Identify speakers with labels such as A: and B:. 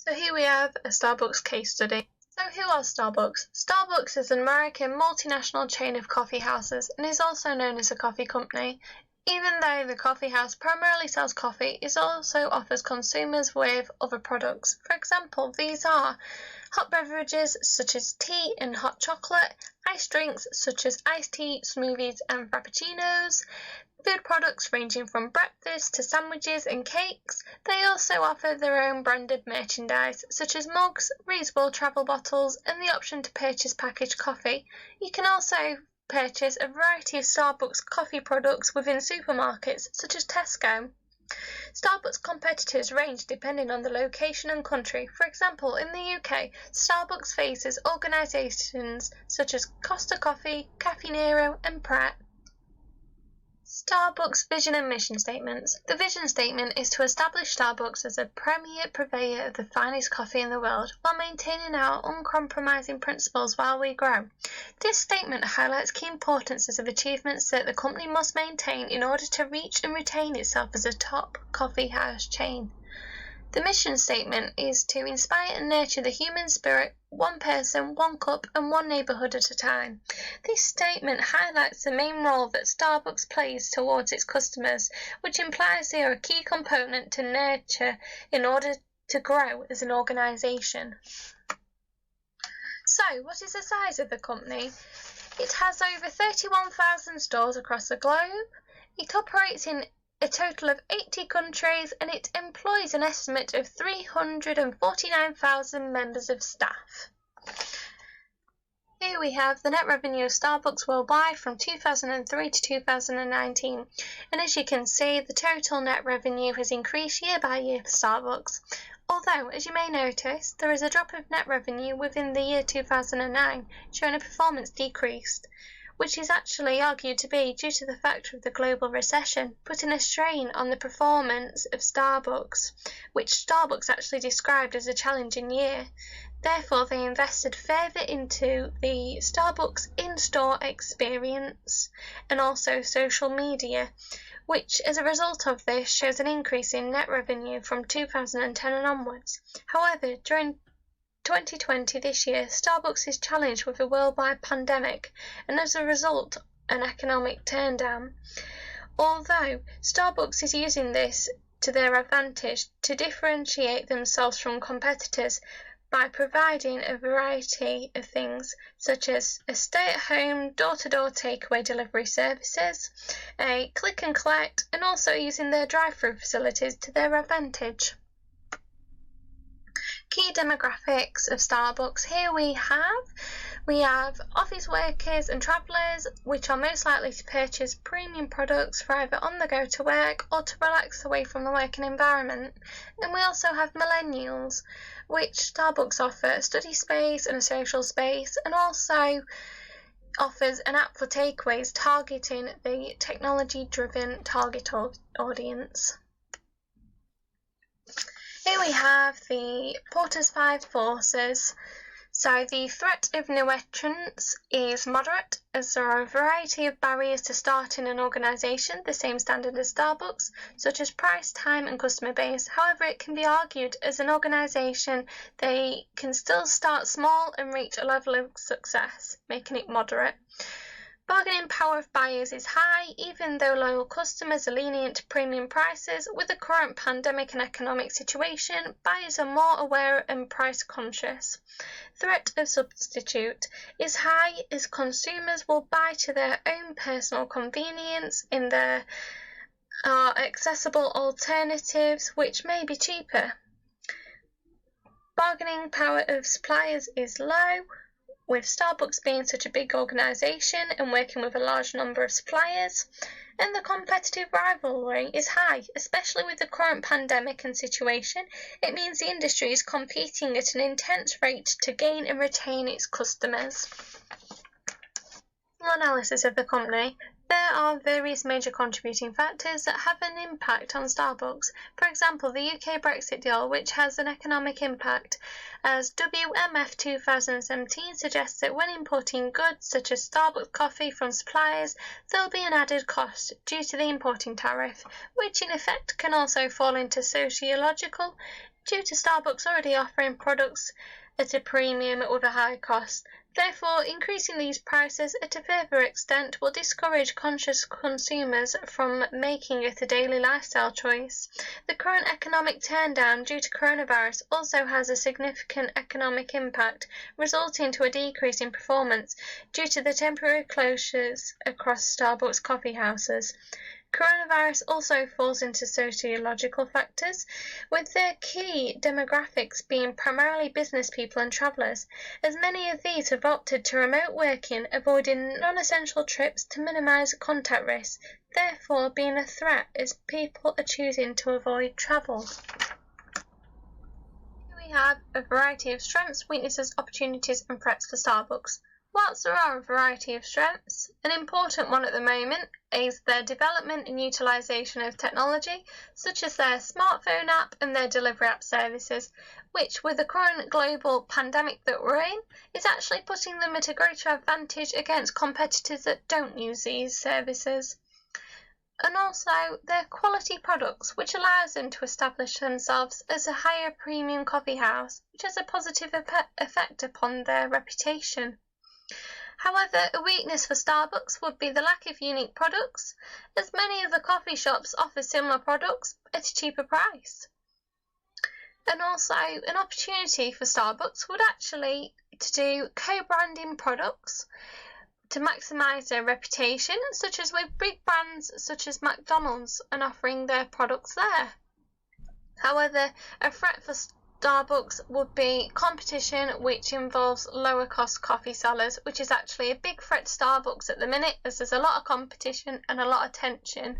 A: So here we have a Starbucks case study. So who are Starbucks? Starbucks is an American multinational chain of coffee houses and is also known as a coffee company. Even though the coffee house primarily sells coffee, it also offers consumers with other products. For example, these are hot beverages such as tea and hot chocolate, iced drinks such as iced tea, smoothies and frappuccinos, food products ranging from breakfast to sandwiches and cakes. They also offer their own branded merchandise such as mugs, reusable travel bottles and the option to purchase packaged coffee. You can also purchase a variety of Starbucks coffee products within supermarkets such as Tesco. Starbucks competitors range depending on the location and country. For example, in the UK, Starbucks faces organisations such as Costa Coffee, Caffè Nero and Pret. Starbucks vision and mission statements. The vision statement is to establish Starbucks as a premier purveyor of the finest coffee in the world while maintaining our uncompromising principles while we grow. This statement highlights key importances of achievements that the company must maintain in order to reach and retain itself as a top coffee house chain. The mission statement is to inspire and nurture the human spirit, one person, one cup, and one neighbourhood at a time. This statement highlights the main role that Starbucks plays towards its customers, which implies they are a key component to nurture in order to grow as an organisation. So, what is the size of the company? It has over 31,000 stores across the globe. It operates in a total of 80 countries and it employs an estimate of 349,000 members of staff. Here we have the net revenue of Starbucks worldwide from 2003 to 2019, and as you can see, the total net revenue has increased year by year for Starbucks. Although, as you may notice, there is a drop of net revenue within the year 2009, showing a performance decreased, which is actually argued to be due to the factor of the global recession, putting a strain on the performance of Starbucks, which Starbucks actually described as a challenging year. Therefore, they invested further into the Starbucks in-store experience and also social media, which as a result of this shows an increase in net revenue from 2010 and onwards. However, during 2020 this year, Starbucks is challenged with a worldwide pandemic and as a result an economic turndown. Although Starbucks is using this to their advantage to differentiate themselves from competitors by providing a variety of things such as a stay-at-home door-to-door takeaway delivery services, a click and collect, and also using their drive-through facilities to their advantage. Key demographics of Starbucks. Here we have office workers and travellers, which are most likely to purchase premium products for either on the go to work or to relax away from the working environment. And we also have millennials, which Starbucks offer a study space and a social space, and also offers an app for takeaways targeting the technology-driven target audience. Here we have the Porter's 5 forces. So the threat of new entrants is moderate, as there are a variety of barriers to starting an organisation the same standard as Starbucks, such as price, time and customer base. However, it can be argued as an organisation they can still start small and reach a level of success, making it moderate. Bargaining power of buyers is high, even though loyal customers are lenient to premium prices. With the current pandemic and economic situation, buyers are more aware and price conscious. Threat of substitute is high, as consumers will buy to their own personal convenience in there are accessible alternatives which may be cheaper. Bargaining power of suppliers is low, with Starbucks being such a big organisation and working with a large number of suppliers, and the competitive rivalry is high, especially with the current pandemic and situation. It means the industry is competing at an intense rate to gain and retain its customers. Analysis of the company. There are various major contributing factors that have an impact on Starbucks. For example, the UK Brexit deal, which has an economic impact, as WMF 2017 suggests that when importing goods such as Starbucks coffee from suppliers, there will be an added cost due to the importing tariff, which in effect can also fall into sociological, due to Starbucks already offering products at a premium with a high cost. Therefore, increasing these prices at a further extent will discourage conscious consumers from making it a daily lifestyle choice. The current economic turndown due to coronavirus also has a significant economic impact, resulting to a decrease in performance due to the temporary closures across Starbucks coffee houses. Coronavirus also falls into sociological factors, with their key demographics being primarily business people and travellers, as many of these have opted to remote working, avoiding non-essential trips to minimise contact risks, therefore being a threat as people are choosing to avoid travel. Here we have a variety of strengths, weaknesses, opportunities and threats for Starbucks. Whilst there are a variety of strengths, an important one at the moment is their development and utilisation of technology, such as their smartphone app and their delivery app services, which, with the current global pandemic that we're in, is actually putting them at a greater advantage against competitors that don't use these services. And also their quality products, which allows them to establish themselves as a higher premium coffee house, which has a positive effect upon their reputation. However, a weakness for Starbucks would be the lack of unique products, as many of the coffee shops offer similar products at a cheaper price. And also, an opportunity for Starbucks would actually to do co-branding products to maximise their reputation, such as with big brands such as McDonald's and offering their products there. However, a threat for Starbucks would be competition, which involves lower cost coffee sellers, which is actually a big threat to Starbucks at the minute, as there's a lot of competition and a lot of tension.